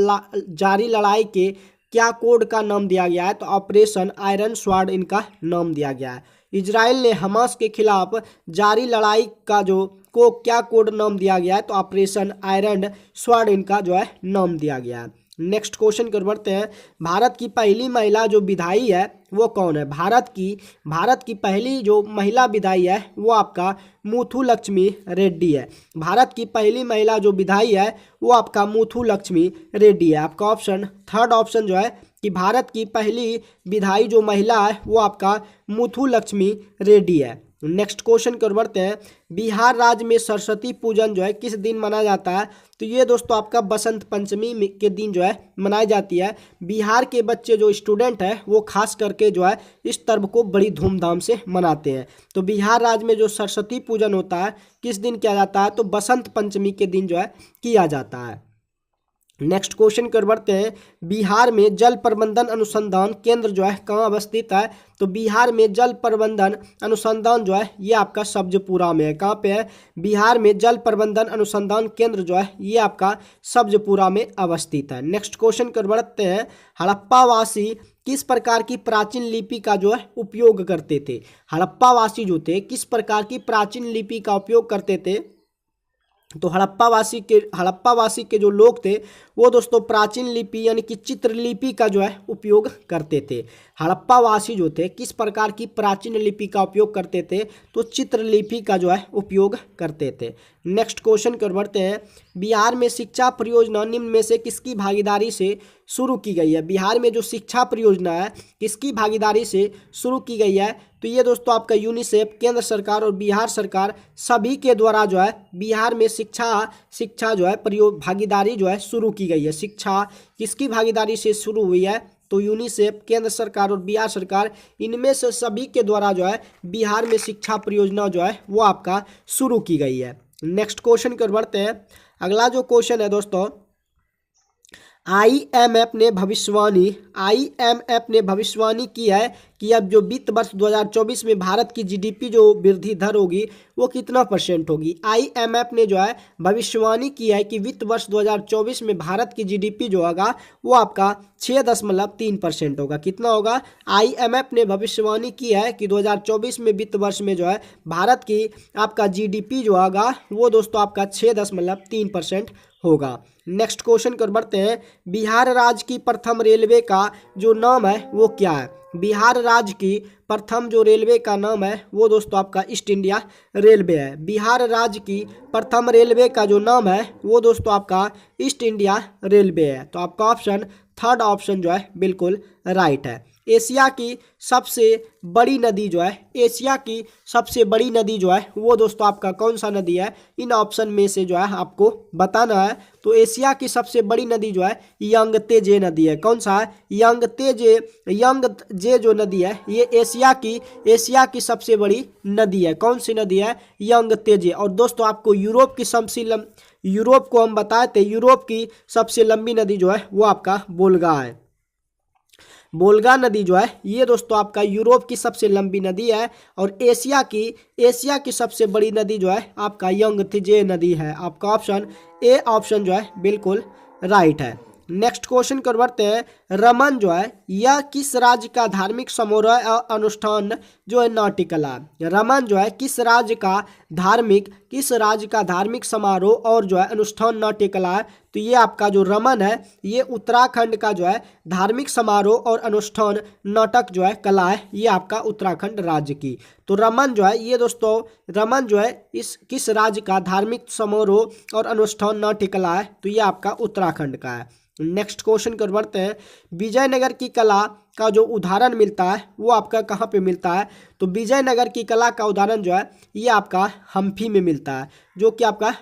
जारी लड़ाई के क्या कोड का नाम दिया गया है? तो ऑपरेशन आयरन स्वॉर्ड इनका नाम दिया गया है। इजराइल ने हमास के खिलाफ जारी लड़ाई का जो क्या कोड नाम दिया गया है? तो ऑपरेशन आयरन स्वॉर्ड इनका जो है नाम दिया गया है। नेक्स्ट क्वेश्चन कर बढ़ते हैं। भारत की पहली महिला जो विधायी है वो कौन है? भारत की पहली जो महिला विधायी है वो आपका मुथुलक्ष्मी रेड्डी है। भारत की पहली महिला जो विधायी है वो आपका मुथुलक्ष्मी रेड्डी है। आपका ऑप्शन थर्ड ऑप्शन जो है कि भारत की पहली विधायी जो महिला है वो आपका मुथुलक्ष्मी रेड्डी है। नेक्स्ट क्वेश्चन कर बढ़ते हैं। बिहार राज्य में सरस्वती पूजन जो है किस दिन मनाया जाता है? तो ये दोस्तों आपका बसंत पंचमी के दिन जो है मनाई जाती है। बिहार के बच्चे जो स्टूडेंट है वो खास करके जो है इस पर्व को बड़ी धूमधाम से मनाते हैं। तो बिहार राज्य में जो सरस्वती पूजन होता है किस दिन किया जाता है? तो बसंत पंचमी के दिन जो है किया जाता है। नेक्स्ट क्वेश्चन की ओर बढ़ते हैं। बिहार में जल प्रबंधन अनुसंधान केंद्र जो है कहाँ अवस्थित है? तो बिहार में जल प्रबंधन अनुसंधान जो है ये आपका सब्जपुरा में है। कहाँ पे है? बिहार में जल प्रबंधन अनुसंधान केंद्र जो है ये आपका सब्जपुरा में अवस्थित है। नेक्स्ट क्वेश्चन की ओर बढ़ते हैं। हड़प्पावासी किस प्रकार की प्राचीन लिपि का जो है उपयोग करते थे? हड़प्पावासी जो थे किस प्रकार की प्राचीन लिपि का उपयोग करते थे? तो हड़प्पावासी के जो लोग थे वो दोस्तों प्राचीन लिपि यानी कि चित्रलिपि का जो है उपयोग करते थे। हड़प्पावासी जो थे किस प्रकार की प्राचीन लिपि का उपयोग करते थे? तो चित्रलिपि का जो है उपयोग करते थे। नेक्स्ट क्वेश्चन की ओर बढ़ते हैं। बिहार में शिक्षा परियोजना निम्न में से किसकी भागीदारी से शुरू की गई है? बिहार में जो शिक्षा परियोजना है किसकी भागीदारी से शुरू की गई है? तो ये दोस्तों आपका यूनिसेफ, केंद्र सरकार और बिहार सरकार सभी के द्वारा जो है बिहार में शिक्षा जो है भागीदारी जो है शुरू की गई है। शिक्षा किसकी भागीदारी से शुरू हुई है? तो यूनिसेफ, केंद्र सरकार और बिहार सरकार इनमें से सभी के द्वारा जो है बिहार में शिक्षा परियोजना जो है वो आपका शुरू की गई है। नेक्स्ट क्वेश्चन की ओर बढ़ते हैं। अगला जो क्वेश्चन है दोस्तों, आईएमएफ ने भविष्यवाणी की है कि अब जो वित्त वर्ष 2024 में भारत की जीडीपी जो वृद्धि दर होगी वो कितना % होगी? आईएमएफ ने जो है भविष्यवाणी की है कि वित्त वर्ष 2024 में भारत की जीडीपी जो होगा वो आपका 6.3% होगा। कितना होगा? आईएमएफ ने भविष्यवाणी की है कि 2024 में वित्त वर्ष में जो है भारत की आपका जीडीपी जो होगा वो दोस्तों आपका 6.3% होगा। नेक्स्ट क्वेश्चन की ओर बढ़ते हैं। बिहार राज्य की प्रथम रेलवे का जो नाम है वो क्या है? बिहार राज्य की प्रथम जो रेलवे का नाम है वो दोस्तों आपका ईस्ट इंडिया रेलवे है। बिहार राज्य की प्रथम रेलवे का जो नाम है वो दोस्तों आपका ईस्ट इंडिया रेलवे है। तो आपका ऑप्शन थर्ड ऑप्शन जो है बिल्कुल राइट है। एशिया की सबसे बड़ी नदी जो है वो दोस्तों आपका कौन सा नदी है? इन ऑप्शन में से जो है आपको बताना है। तो एशिया की सबसे बड़ी नदी जो है यांगत्जे नदी है। कौन सा है? यांगत्जे जो नदी है ये एशिया की सबसे बड़ी नदी है। कौन सी नदी है? यांगत्जे। और दोस्तों आपको यूरोप को हम बताए थे, यूरोप की सबसे लंबी नदी जो है वो आपका वोल्गा है। वोल्गा नदी जो है ये दोस्तों आपका यूरोप की सबसे लंबी नदी है। और एशिया की सबसे बड़ी नदी जो है आपका यांगत्जे नदी है। आपका ऑप्शन ए ऑप्शन जो है बिल्कुल राइट है। नेक्स्ट क्वेश्चन कर बढ़ते हैं। रमन जो है यह किस राज्य का धार्मिक समारोह अनुष्ठान जो है नाट्यकला? रमन जो है किस राज्य का धार्मिक समारोह और जो है अनुष्ठान नाट्यकला है? तो ये आपका जो रमन है ये उत्तराखंड का जो है धार्मिक समारोह और अनुष्ठान नाटक जो है कला है, ये आपका उत्तराखंड राज्य की। तो रमन जो है ये दोस्तों इस किस राज्य का धार्मिक समारोह और अनुष्ठान नाट्यकला है? तो ये आपका उत्तराखंड का है। नेक्स्ट क्वेश्चन कर बढ़ते हैं। विजयनगर की कला का जो उदाहरण मिलता है वो आपका कहाँ पे मिलता है? तो विजयनगर की कला का उदाहरण जो है ये आपका हम्पी में मिलता है, जो कि आपका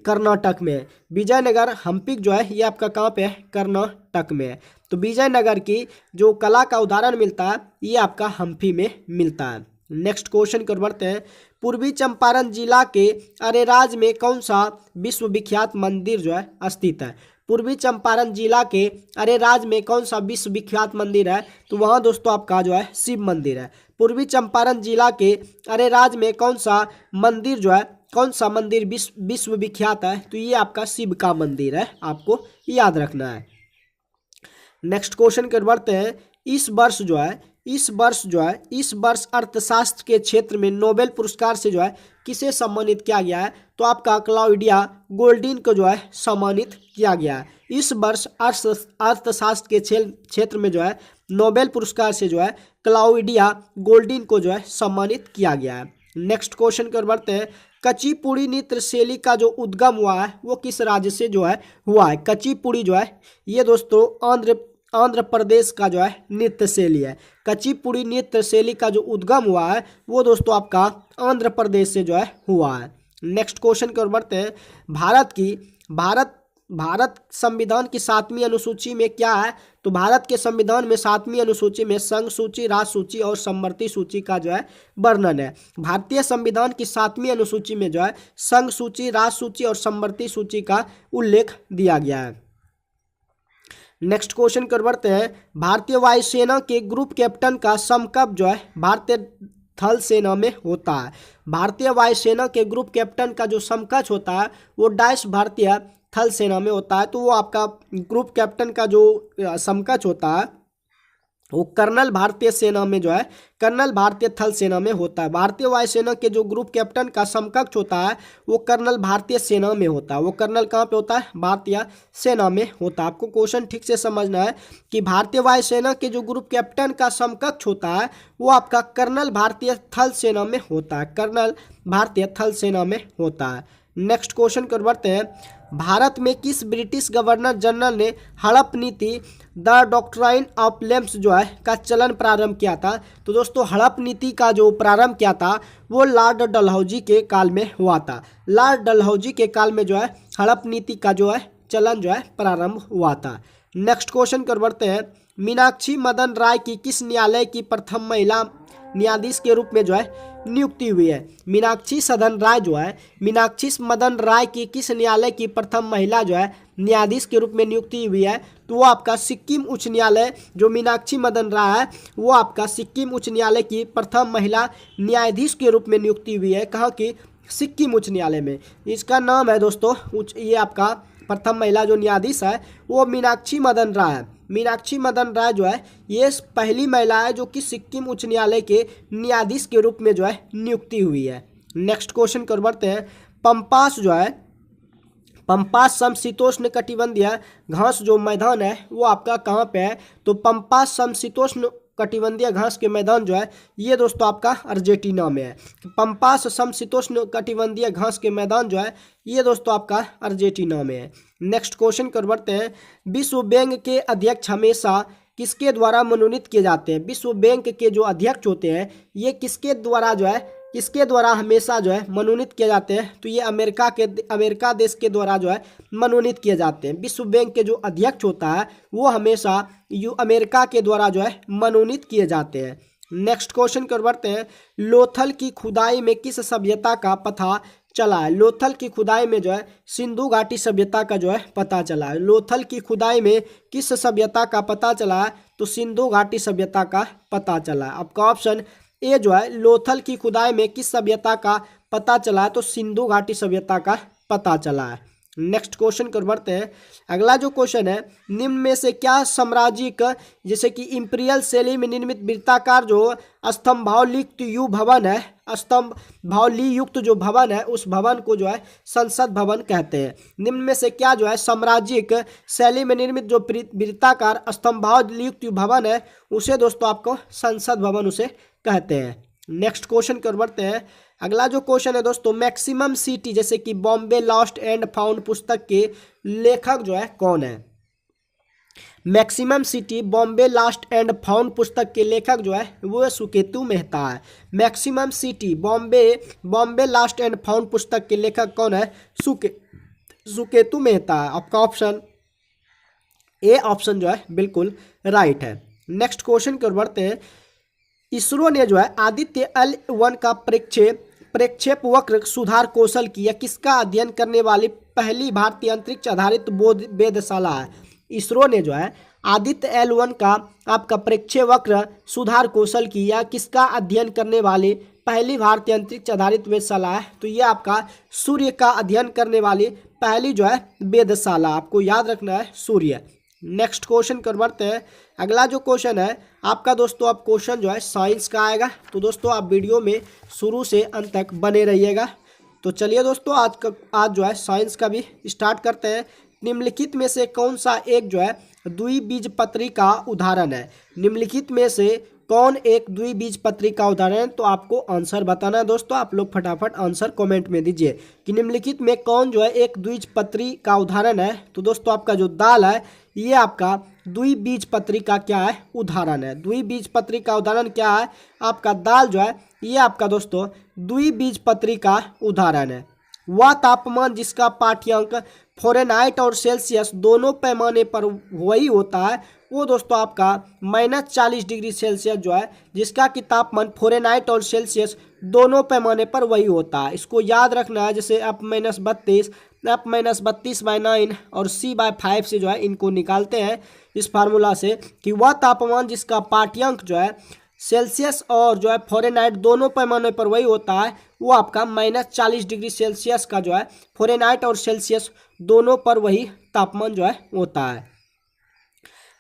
कर्नाटक में है। विजयनगर हम्पी जो है ये आपका कहाँ पे है? कर्नाटक में है। तो विजयनगर की जो कला का उदाहरण मिलता है ये आपका हम्पी में मिलता है। नेक्स्ट क्वेश्चन कर बढ़ते हैं। पूर्वी चंपारण जिला के अरेराज में कौन सा विश्वविख्यात मंदिर जो है स्थित है? पूर्वी चंपारण जिला के अरेराज में कौन सा विश्वविख्यात मंदिर है? तो वहाँ दोस्तों आपका जो है शिव मंदिर है। पूर्वी चंपारण जिला के अरेराज में कौन सा मंदिर विश्वविख्यात है? तो ये आपका शिव का मंदिर है, आपको याद रखना है। नेक्स्ट क्वेश्चन कर बढ़ते हैं। इस वर्ष अर्थशास्त्र के क्षेत्र में नोबेल पुरस्कार से जो है किसे सम्मानित किया गया है? तो आपका क्लाउडिया गोल्डिन को जो है सम्मानित किया गया है। इस वर्ष अर्थशास्त्र के क्षेत्र में जो है नोबेल पुरस्कार से जो है क्लाउडिया गोल्डिन को जो है सम्मानित किया गया है। नेक्स्ट क्वेश्चन कर बढ़ते हैं। कचिपुड़ी नृत्य शैली का जो उद्गम हुआ है वो किस राज्य से जो है हुआ है? कचिपुड़ी जो है ये दोस्तों आंध्र प्रदेश का जो है नृत्य शैली है। कचिपुड़ी नृत्य शैली का जो उद्गम हुआ है वो दोस्तों आपका आंध्र प्रदेश से जो है हुआ है। नेक्स्ट क्वेश्चन की ओर बढ़ते हैं। भारत संविधान की 7वीं अनुसूची में क्या है? तो भारत के संविधान में 7वीं अनुसूची में संघ सूची, राज्य सूची और समवर्ती सूची का जो है वर्णन है। भारतीय संविधान की 7वीं अनुसूची में जो है संघ सूची, राज्य सूची और समवर्ती सूची का उल्लेख दिया गया है। नेक्स्ट क्वेश्चन कर बढ़ते हैं। भारतीय वायुसेना के ग्रुप कैप्टन का समकक्ष जो है भारतीय थल सेना में होता है। भारतीय वायुसेना के ग्रुप कैप्टन का जो समकक्ष होता है वो डैश भारतीय थल सेना में होता है। तो वो आपका ग्रुप कैप्टन का जो समकक्ष होता है वो कर्नल भारतीय सेना में जो है कर्नल भारतीय थल सेना में होता है। भारतीय वायुसेना के जो ग्रुप कैप्टन का समकक्ष होता है वो कर्नल भारतीय सेना में होता है। वो कर्नल कहाँ पे होता है? भारतीय सेना में होता है। आपको क्वेश्चन ठीक से समझना है कि भारतीय वायुसेना के जो ग्रुप कैप्टन का समकक्ष होता है वो आपका कर्नल भारतीय थल सेना में होता है। कर्नल भारतीय थल सेना में होता है। नेक्स्ट क्वेश्चन कर बढ़ते हैं। भारत में किस ब्रिटिश गवर्नर जनरल ने हड़प नीति द डॉक्ट्राइन ऑफ लेम्स जो है का चलन प्रारंभ किया था? तो दोस्तों हड़प नीति का जो प्रारंभ किया था वो लॉर्ड डलहौजी के काल में हुआ था। लॉर्ड डलहौजी के काल में जो है हड़प नीति का जो है चलन जो है प्रारंभ हुआ था। नेक्स्ट क्वेश्चन कर बढ़ते हैं। मीनाक्षी मदन राय की किस न्यायालय की प्रथम महिला न्यायाधीश के रूप में जो है नियुक्ति हुई है? मीनाक्षी मदन राय की किस न्यायालय की प्रथम महिला जो है न्यायाधीश के रूप में नियुक्ति हुई है? तो वो आपका सिक्किम उच्च न्यायालय जो मीनाक्षी मदन राय है वो आपका सिक्किम उच्च न्यायालय की प्रथम महिला न्यायाधीश के रूप में नियुक्ति हुई है। कहाँ की? सिक्किम उच्च न्यायालय में। इसका नाम है दोस्तों ये आपका प्रथम महिला जो न्यायाधीश है वो मीनाक्षी मदन राय है। मीनाक्षी मदन राय जो है ये पहली महिला है जो कि सिक्किम उच्च न्यायालय के न्यायाधीश के रूप में जो है नियुक्ति हुई है। नेक्स्ट क्वेश्चन कर बढ़ते हैं। पंपास समशीतोष्ण कटिबंधीय घास जो मैदान है वो आपका कहाँ पे है? तो पंपास समशीतोष्ण कटिबंधीय घास के मैदान जो है ये दोस्तों आपका अर्जेंटीना में है। पंपास समशीतोष्ण कटिबंधीय घास के मैदान जो है ये दोस्तों आपका अर्जेंटीना में है। नेक्स्ट क्वेश्चन कर बढ़ते हैं। विश्व बैंक के अध्यक्ष हमेशा किसके द्वारा मनोनीत किए जाते हैं? विश्व बैंक के जो अध्यक्ष होते हैं ये किसके द्वारा हमेशा जो है मनोनीत किए जाते हैं? तो ये अमेरिका देश के द्वारा जो है मनोनीत किए जाते हैं। विश्व बैंक के जो अध्यक्ष होता है वो हमेशा अमेरिका के द्वारा जो है मनोनीत किए जाते हैं। नेक्स्ट क्वेश्चन कर बढ़ते हैं। लोथल की खुदाई में किस सभ्यता का पता चला है? लोथल की खुदाई में जो है सिंधु घाटी सभ्यता का जो है पता चला है। लोथल की खुदाई में किस सभ्यता का पता चला है? तो सिंधु घाटी सभ्यता का पता चला है। आपका ऑप्शन ए जो है लोथल की खुदाई में किस सभ्यता का पता चला है? तो सिंधु घाटी सभ्यता का पता चला है। नेक्स्ट क्वेश्चन कर बढ़ते हैं। अगला जो क्वेश्चन है, निम्न में से क्या साम्राज्यिक जैसे कि इंपीरियल शैली में निर्मित वृत्ताकार जो स्तंभावयुक्त भवन है, स्तंभावयुक्त जो भवन है उस भवन को जो है संसद भवन कहते हैं। निम्न में से क्या जो है साम्राज्यिक शैली में निर्मित जो वृत्ताकार स्तंभावयुक्त भवन है उसे दोस्तों आपको संसद भवन उसे कहते हैं। नेक्स्ट क्वेश्चन कर बढ़ते हैं। अगला जो क्वेश्चन है दोस्तों, मैक्सिमम सिटी जैसे कि बॉम्बे लॉस्ट एंड फाउंड पुस्तक के लेखक जो है कौन है? Maximum city Bombay lost and found पुस्तक के लेखक जो है वो सुकेतु मेहता है। Maximum city Bombay lost and found पुस्तक के लेखक कौन है? सुकेतु मेहता है। आपका ऑप्शन ए ऑप्शन जो है बिल्कुल राइट है। नेक्स्ट क्वेश्चन कर बढ़ते हैं। इसरो ने जो है आदित्य L1 का प्रक्षेप वक्र सुधार कौशल की या किसका अध्ययन करने वाली पहली भारतीय अंतरिक्ष आधारित वेधशाला है? इसरो ने जो है आदित्य L1 का आपका प्रक्षेप वक्र सुधार कौशल की या किसका अध्ययन करने वाली पहली भारतीय अंतरिक्ष आधारित वेधशाला है? तो ये आपका सूर्य का अध्ययन करने वाली पहली जो है वेधशाला, आपको याद रखना है सूर्य। नेक्स्ट क्वेश्चन कर बढ़ते हैं। अगला जो क्वेश्चन है आपका दोस्तों अब क्वेश्चन जो है साइंस का आएगा, तो दोस्तों आप वीडियो में शुरू से अंत तक बने रहिएगा। तो चलिए दोस्तों आज जो है साइंस का भी स्टार्ट करते हैं। निम्नलिखित में से कौन सा एक जो है द्विबीजपत्री का उदाहरण है? निम्नलिखित में से कौन एक द्विबीजपत्री का उदाहरण है? तो आपको आंसर बताना है दोस्तों। आप लोग फटाफट आंसर कमेंट में दीजिए कि निम्नलिखित में कौन जो है एक द्विबीजपत्री का उदाहरण है। तो दोस्तों आपका जो दाल है ये आपका द्विबीजपत्री का क्या है? उदाहरण है। द्विबीजपत्री का उदाहरण क्या है? आपका दाल जो है ये आपका दोस्तों द्विबीजपत्री का उदाहरण है। वह तापमान जिसका पाठ्यांक फ़ारेनहाइट और सेल्सियस दोनों पैमाने पर वही होता है वो दोस्तों आपका -40 डिग्री सेल्सियस जो है जिसका कि तापमान फ़ारेनहाइट और सेल्सियस दोनों पैमाने पर वही होता है। इसको याद रखना है। जैसे आप -32 F-32/9 और C/5 से जो है इनको निकालते हैं। इस फार्मूला से कि वह तापमान जिसका पाठ्यांक जो है सेल्सियस और जो है फ़ारेनहाइट दोनों पैमानों पर वही होता है, वो आपका -40 डिग्री सेल्सियस का जो है फ़ारेनहाइट और सेल्सियस दोनों पर वही तापमान जो है होता है।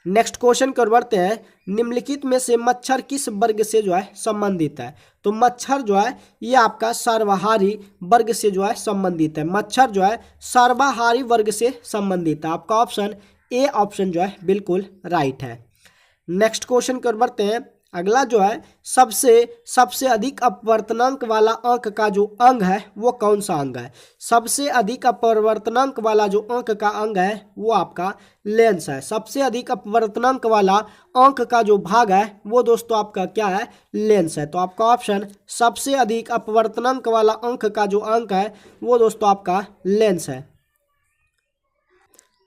नेक्स्ट क्वेश्चन कर बढ़ते हैं। निम्नलिखित में से मच्छर किस वर्ग से जो है संबंधित है? तो मच्छर जो है ये आपका सर्वाहारी वर्ग से जो है संबंधित है। मच्छर जो है सर्वाहारी वर्ग से संबंधित है। आपका ऑप्शन ए ऑप्शन जो है बिल्कुल राइट है। नेक्स्ट क्वेश्चन कर बढ़ते हैं। अगला जो है सबसे अधिक अपवर्तनांक वाला अंक का जो अंग है वो कौन सा अंग है? सबसे अधिक अपवर्तनांक वाला जो अंक का अंग है वो आपका लेंस है। सबसे अधिक अपवर्तनांक वाला अंक का जो भाग है वो दोस्तों आपका क्या है? लेंस है। तो आपका ऑप्शन सबसे अधिक अपवर्तनांक वाला अंक का जो अंक है वो दोस्तों आपका लेंस है।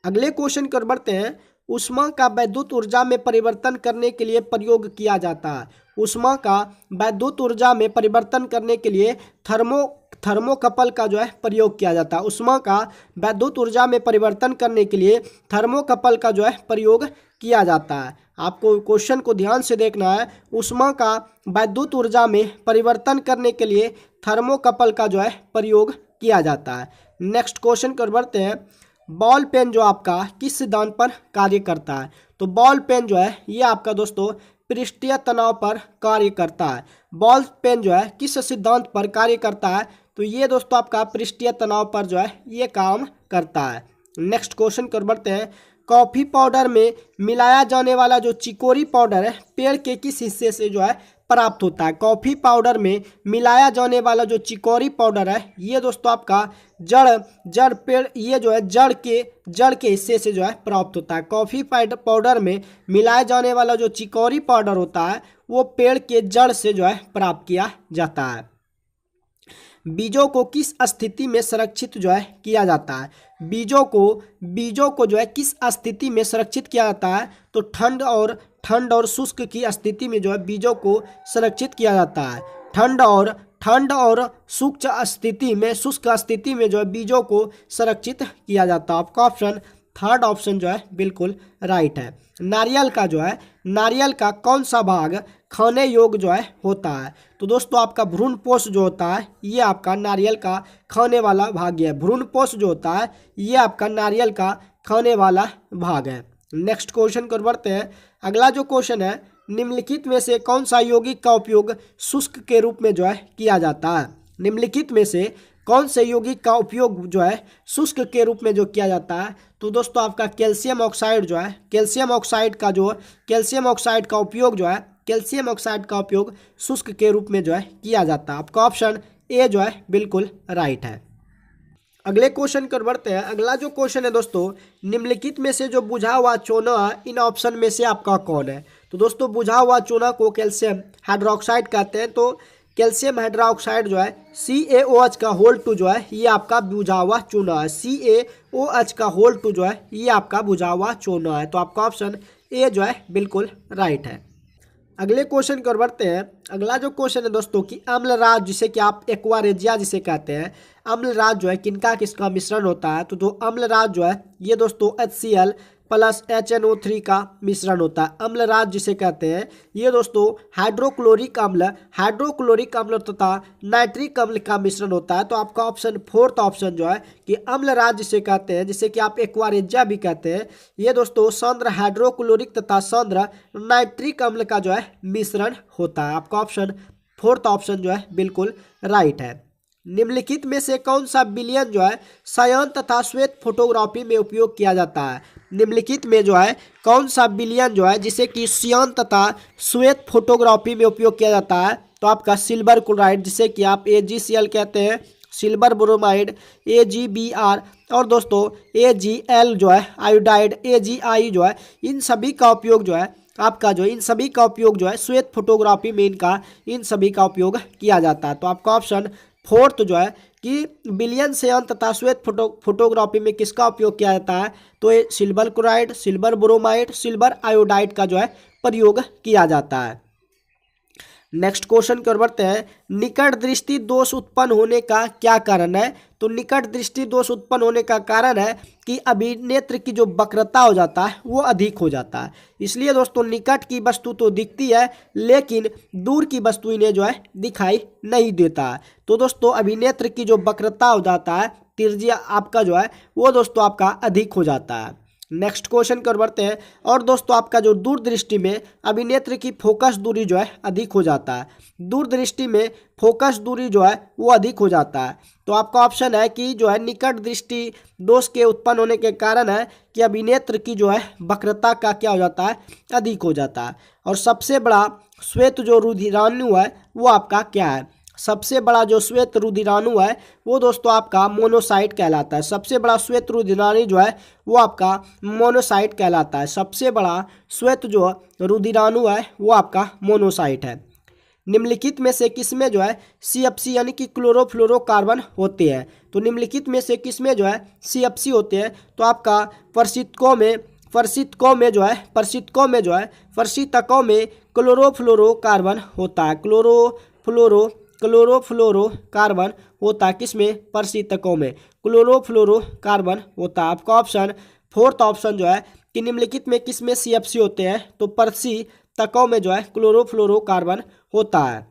अगले क्वेश्चन कर बढ़ते हैं। ऊष्मा का वैद्युत ऊर्जा में परिवर्तन करने के लिए प्रयोग किया जाता है। ऊष्मा का वैद्युत ऊर्जा में परिवर्तन करने के लिए थर्मोकपल का जो है प्रयोग किया जाता है। ऊष्मा का वैद्युत ऊर्जा में परिवर्तन करने के लिए थर्मोकपल का जो है प्रयोग किया जाता है। आपको क्वेश्चन को ध्यान से देखना है। ऊष्मा का वैद्युत ऊर्जा में परिवर्तन करने के लिए थर्मोकपल का जो है प्रयोग किया जाता है। नेक्स्ट क्वेश्चन कर बढ़ते हैं। बॉल पेन जो आपका किस सिद्धांत पर कार्य करता है? तो बॉल पेन जो है ये आपका दोस्तों पृष्ठीय तनाव पर कार्य करता है। बॉल पेन जो है किस सिद्धांत पर कार्य करता है? तो ये दोस्तों आपका पृष्ठीय तनाव पर जो है ये काम करता है। नेक्स्ट क्वेश्चन कर बढ़ते हैं। कॉफ़ी पाउडर में मिलाया जाने वाला जो चिकोरी पाउडर है पेड़ के किस हिस्से से जो है प्राप्त होता है? कॉफ़ी पाउडर में मिलाया जाने वाला जो चिकोरी पाउडर है ये दोस्तों आपका जड़ पेड़ ये जो है जड़ के हिस्से से जो है प्राप्त होता है। कॉफ़ी पाउडर में मिलाया जाने वाला जो चिकोरी पाउडर होता है वो पेड़ के जड़ से जो है प्राप्त किया जाता है। बीजों को किस स्थिति में संरक्षित जो है किया जाता है? बीजों को जो है किस स्थिति में संरक्षित किया जाता है? तो ठंड और शुष्क की स्थिति में जो है बीजों को संरक्षित किया जाता है। ठंड और शुष्क स्थिति में जो है बीजों को संरक्षित किया जाता है। आपका ऑप्शन थर्ड ऑप्शन जो है बिल्कुल राइट है। नारियल का कौन सा भाग खाने योग्य जो है होता है? तो दोस्तों आपका भ्रूणपोष जो होता है ये आपका नारियल का खाने वाला भाग है। भ्रूणपोष जो होता है ये आपका नारियल का खाने वाला भाग है। नेक्स्ट क्वेश्चन कर बढ़ते हैं। अगला जो क्वेश्चन है। निम्नलिखित में से कौन सा यौगिक का उपयोग शुष्क के रूप में जो है किया जाता है? निम्नलिखित में से कौन से यौगिक का उपयोग जो है शुष्क के रूप में जो किया जाता है? तो दोस्तों आपका कैल्शियम ऑक्साइड का उपयोग शुष्क के रूप में जो है किया जाता है। आपका ऑप्शन ए जो है बिल्कुल राइट है। अगले क्वेश्चन कर बढ़ते हैं। अगला जो क्वेश्चन है दोस्तों। निम्नलिखित में से जो बुझा हुआ चूना इन ऑप्शन में से आपका कौन है? तो दोस्तों बुझा हुआ चूना को कैल्शियम हाइड्रोक्साइड कहते हैं। तो कैल्शियम हाइड्रोक्साइड जो है CaOH का होल 2 जो है ये आपका बुझा हुआ चूना है। CaOH का होल 2 जो है ये आपका बुझा हुआ चूना है। तो आपका ऑप्शन ए जो है बिल्कुल राइट है। अगले क्वेश्चन कर बढ़ते हैं। अगला जो क्वेश्चन है दोस्तों कि अम्लराज जिसे कि आप एक्वारेजिया जिसे कहते हैं, अम्लराज जो है किसका मिश्रण होता है? तो अम्लराज जो है ये दोस्तों HCl प्लस HNO3 का मिश्रण होता है। अम्लराज जिसे कहते हैं ये दोस्तों हाइड्रोक्लोरिक अम्ल तथा नाइट्रिक अम्ल का मिश्रण होता है। तो आपका ऑप्शन फोर्थ ऑप्शन जो है कि अम्लराज जिसे कहते हैं, जिसे कि आप एक्वारेजिया भी कहते हैं, ये दोस्तों सांद्र हाइड्रोक्लोरिक तथा सांद्र नाइट्रिक अम्ल का जो है मिश्रण होता है। आपका ऑप्शन फोर्थ ऑप्शन जो है बिल्कुल राइट है। निम्नलिखित में से कौन सा विलयन जो है सयान तथा श्वेत फोटोग्राफी में उपयोग किया जाता है? निम्नलिखित में जो है कौन सा विलयन जो है जिसे कि सयान तथा श्वेत फोटोग्राफी में उपयोग किया जाता है? तो आपका सिल्वर क्लोराइड जिसे कि आप AgCl कहते हैं, सिल्वर ब्रोमाइड AgBr और दोस्तों AgL जो है आयोडाइड AgI जो है इन सभी का उपयोग जो है श्वेत फोटोग्राफी में इन सभी का उपयोग किया जाता है। तो आपका ऑप्शन फोर्थ जो है कि विलयन सयान तथा श्वेत फोटोग्राफी में किसका उपयोग किया जाता है? तो ये silver chloride, silver bromide, silver iodide का जो है प्रयोग किया जाता है। नेक्स्ट क्वेश्चन की ओर बढ़ते हैं। निकट दृष्टि दोष उत्पन्न होने का क्या कारण है? तो निकट दृष्टि दोष उत्पन्न होने का कारण है कि अभिनेत्र की जो वक्रता हो जाता है वो अधिक हो जाता है। इसलिए दोस्तों निकट की वस्तु तो दिखती है लेकिन दूर की वस्तु इन्हें जो है दिखाई नहीं देता है। तो दोस्तों अभिनेत्र की जो वक्रता हो जाता है, त्रिज्या आपका जो है वो दोस्तों आपका अधिक हो जाता है। नेक्स्ट क्वेश्चन की ओर बढ़ते हैं। और दोस्तों आपका जो दूरदृष्टि में अभिनेत्र की फोकस दूरी जो है अधिक हो जाता है। दूरदृष्टि में फोकस दूरी जो है वो अधिक हो जाता है। तो आपका ऑप्शन है कि जो है निकट दृष्टि दोष के उत्पन्न होने के कारण है कि अभिनेत्र की जो है वक्रता का क्या हो जाता है, अधिक हो जाता है। और सबसे बड़ा श्वेत जो रुधिराणु है वो आपका क्या है? सबसे बड़ा जो श्वेत रुधिराणु है वो दोस्तों आपका मोनोसाइट कहलाता है। सबसे बड़ा श्वेत रुधिराणु जो है वो आपका मोनोसाइट कहलाता है। सबसे बड़ा श्वेत जो रुधिराणु है वो आपका मोनोसाइट है। निम्नलिखित में से किसमें जो है CFC यानी कि क्लोरोफ्लोरोकार्बन होते हैं? तो निम्नलिखित में से किसमें जो है CFC होते हैं? तो आपका प्रशीतकों में क्लोरोफ्लोरोकार्बन होता है। क्लोरोफ्लोरोकार्बन होता है किसमें? प्रशीतकों में क्लोरोफ्लोरोकार्बन होता है। आपका ऑप्शन फोर्थ ऑप्शन जो है कि निम्नलिखित में किसमें CFC होते हैं? तो प्रशीतकों में जो है क्लोरोफ्लोरोकार्बन होता है।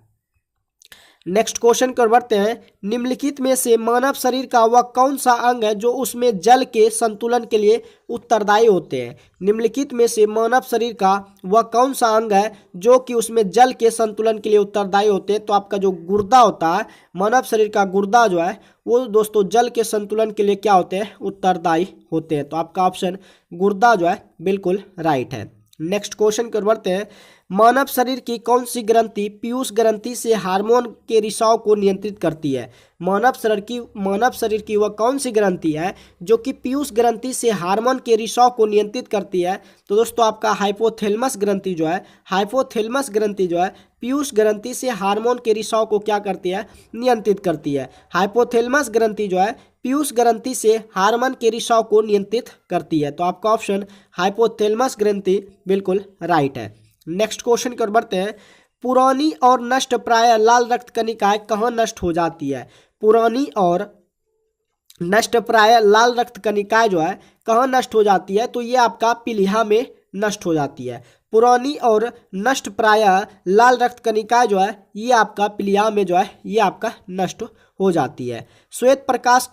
नेक्स्ट क्वेश्चन कर बढ़ते हैं। निम्नलिखित में से मानव शरीर का वह कौन सा अंग है जो उसमें जल के संतुलन के लिए उत्तरदायी होते हैं? निम्नलिखित में से मानव शरीर का वह कौन सा अंग है जो कि उसमें जल के संतुलन के लिए उत्तरदायी होते हैं? तो आपका जो गुर्दा होता है, मानव शरीर का गुर्दा जो है वो दोस्तों जल के संतुलन के लिए क्या होते हैं? उत्तरदायी होते हैं। तो आपका ऑप्शन गुर्दा जो है बिल्कुल राइट है। नेक्स्ट क्वेश्चन कर बढ़ते हैं। मानव शरीर की कौन सी ग्रंथि पीयूष ग्रंथि से हार्मोन के रिसाव को नियंत्रित करती है? मानव शरीर की वह कौन सी ग्रंथि है जो कि पीयूष ग्रंथि से हार्मोन के रिसाव को नियंत्रित करती है? तो दोस्तों आपका हाइपोथैलेमस ग्रंथि जो है पीयूष ग्रंथि से हार्मोन के रिसाव को क्या करती है? नियंत्रित करती है। हाइपोथैलेमस ग्रंथि जो है पीयूष ग्रंथि से हार्मोन के रिसाव को नियंत्रित करती है। तो आपका ऑप्शन हाइपोथैलेमस ग्रंथि बिल्कुल राइट है। नेक्स्ट क्वेश्चन की ओर बढ़ते हैं। पुरानी और नष्ट प्राय लाल रक्त कणिकाएं कहाँ नष्ट हो जाती है? पुरानी और नष्ट प्राय लाल रक्त कणिकाएं जो है कहाँ नष्ट हो जाती है? तो ये आपका पीलिया में नष्ट हो जाती है। पुरानी और नष्ट प्राय लाल रक्त कणिकाएं जो है ये आपका पीलिया में जो है ये आपका नष्ट हो जाती है। श्वेत प्रकाश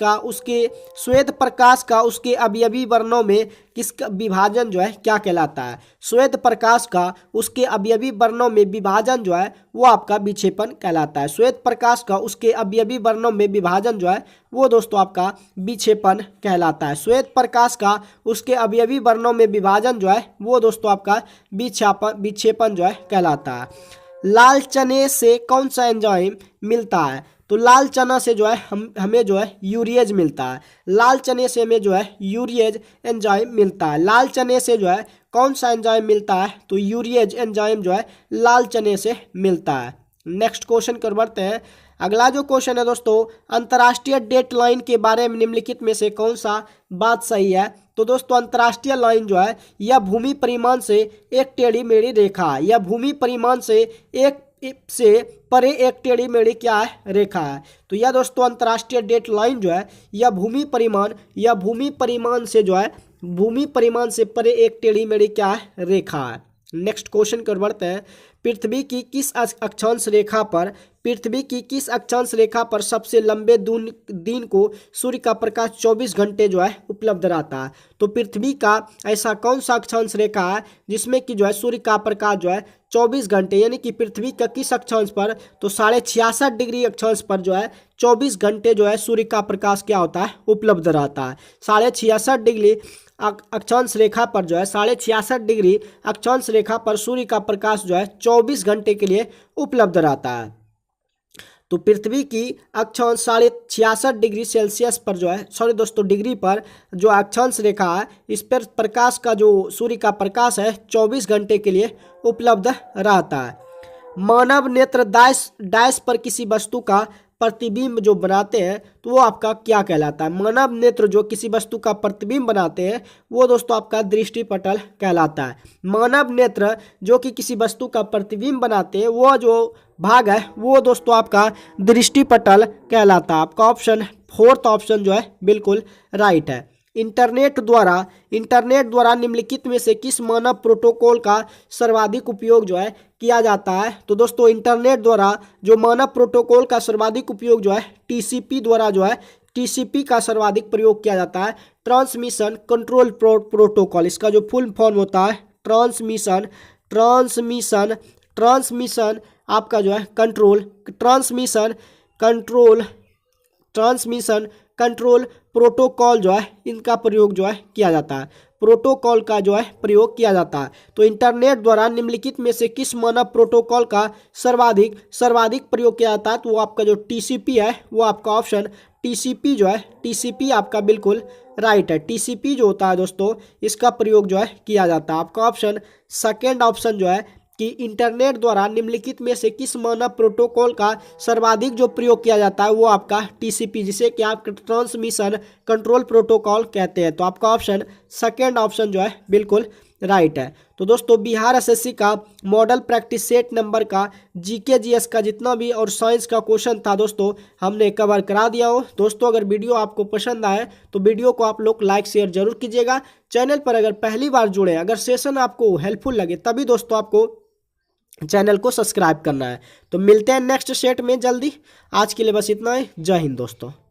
का उसके अवयवी वर्णों में किसका विभाजन जो है क्या कहलाता है? श्वेत प्रकाश का उसके अवयवी वर्णों में विभाजन जो है वो आपका विक्षेपण कहलाता है। श्वेत प्रकाश का उसके अवयवी वर्णों में विभाजन जो है वो दोस्तों आपका विक्षेपण कहलाता है। श्वेत प्रकाश का उसके अवयवी वर्णों में विभाजन जो है वो दोस्तों आपका विक्षेपण जो है कहलाता है। लाल चने से कौन सा एंजाइम मिलता है? तो लाल चना से जो है हमें जो है यूरिएज मिलता है। लाल चने से हमें जो है यूरिएज एंजाइम मिलता है। लाल चने से जो है कौन सा एंजाइम मिलता है? तो यूरिएज एंजाइम जो है लाल चने से मिलता है। नेक्स्ट क्वेश्चन कर बढ़ते हैं। अगला जो क्वेश्चन है दोस्तों, अंतर्राष्ट्रीय डेट लाइन के बारे में निम्नलिखित में से कौन सा बात सही है? तो दोस्तों अंतर्राष्ट्रीय लाइन जो है यह भूमि परिमाण से एक टेढ़ी मेढ़ी रेखा है। यह भूमि परिमाण से परे एक टेढ़ी मेढ़ी क्या है? रेखा है। तो यह दोस्तों अंतर्राष्ट्रीय डेट लाइन जो है यह भूमि परिमाण से परे एक टेढ़ी मेढ़ी क्या है? रेखा है। नेक्स्ट क्वेश्चन कर बढ़ते हैं। पृथ्वी की किस अक्षांश रेखा पर सबसे लंबे दिन को सूर्य का प्रकाश 24 घंटे जो है उपलब्ध रहता है? तो पृथ्वी का ऐसा कौन सा अक्षांश रेखा है जिसमें कि जो है सूर्य का प्रकाश जो है 24 घंटे, यानी कि पृथ्वी का किस अक्षांश पर? तो 66.5 डिग्री अक्षांश पर जो है 24 घंटे जो है सूर्य का प्रकाश क्या होता है? उपलब्ध रहता है। 66.5 डिग्री अक्षांश रेखा पर जो है 66.5 डिग्री अक्षांश रेखा पर सूर्य का प्रकाश जो है 24 घंटे के लिए उपलब्ध रहता है। तो पृथ्वी की अक्षांश 66.5 डिग्री सेल्सियस पर जो है डिग्री पर जो अक्षांश रेखा है इस पर प्रकाश का जो सूर्य का प्रकाश है 24 घंटे के लिए उपलब्ध रहता है। मानव नेत्र डैश पर किसी वस्तु का प्रतिबिंब जो बनाते हैं तो वो आपका क्या कहलाता है। मानव नेत्र जो किसी वस्तु का प्रतिबिंब बनाते हैं वो दोस्तों आपका दृष्टिपटल कहलाता है। मानव नेत्र जो कि किसी वस्तु का प्रतिबिंब बनाते हैं वो जो भाग है वो दोस्तों आपका दृष्टिपटल कहलाता है। आपका ऑप्शन फोर्थ ऑप्शन जो है बिल्कुल राइट है। इंटरनेट द्वारा निम्नलिखित में से किस मानव प्रोटोकॉल का सर्वाधिक उपयोग जो है किया जाता है। तो दोस्तों इंटरनेट द्वारा जो मानव प्रोटोकॉल का सर्वाधिक उपयोग जो है टीसीपी द्वारा जो है टीसीपी का सर्वाधिक प्रयोग किया जाता है। ट्रांसमिशन कंट्रोल प्रोटोकॉल, इसका जो फुल फॉर्म होता है ट्रांसमिशन आपका जो है ट्रांसमिशन कंट्रोल प्रोटोकॉल जो है इनका प्रयोग जो है किया जाता है। प्रोटोकॉल का जो है प्रयोग किया जाता है। तो इंटरनेट द्वारा निम्नलिखित में से किस मानव प्रोटोकॉल का सर्वाधिक प्रयोग किया जाता है। तो वो आपका जो टीसीपी है वो आपका ऑप्शन टीसीपी जो है टीसीपी आपका बिल्कुल राइट है। टीसीपी जो होता है दोस्तों इसका प्रयोग जो है किया जाता है। आपका ऑप्शन सेकेंड ऑप्शन जो है कि इंटरनेट द्वारा निम्नलिखित में से किस मानव प्रोटोकॉल का सर्वाधिक जो प्रयोग किया जाता है वो आपका टीसीपी, जिसे कि आप ट्रांसमिशन कंट्रोल प्रोटोकॉल कहते हैं। तो आपका ऑप्शन सेकेंड ऑप्शन जो है बिल्कुल राइट है। तो दोस्तों बिहार एसएससी का मॉडल प्रैक्टिस सेट नंबर का जीके जीएस का जितना भी और साइंस का क्वेश्चन था दोस्तों हमने कवर करा दिया हो। दोस्तों अगर वीडियो आपको पसंद आए तो वीडियो को आप लोग लाइक शेयर जरूर कीजिएगा। चैनल पर अगर पहली बार जुड़े, अगर सेशन आपको हेल्पफुल लगे तभी दोस्तों आपको चैनल को सब्सक्राइब करना है। तो मिलते हैं नेक्स्ट सेट में जल्दी। आज के लिए बस इतना ही। जय हिंद दोस्तों।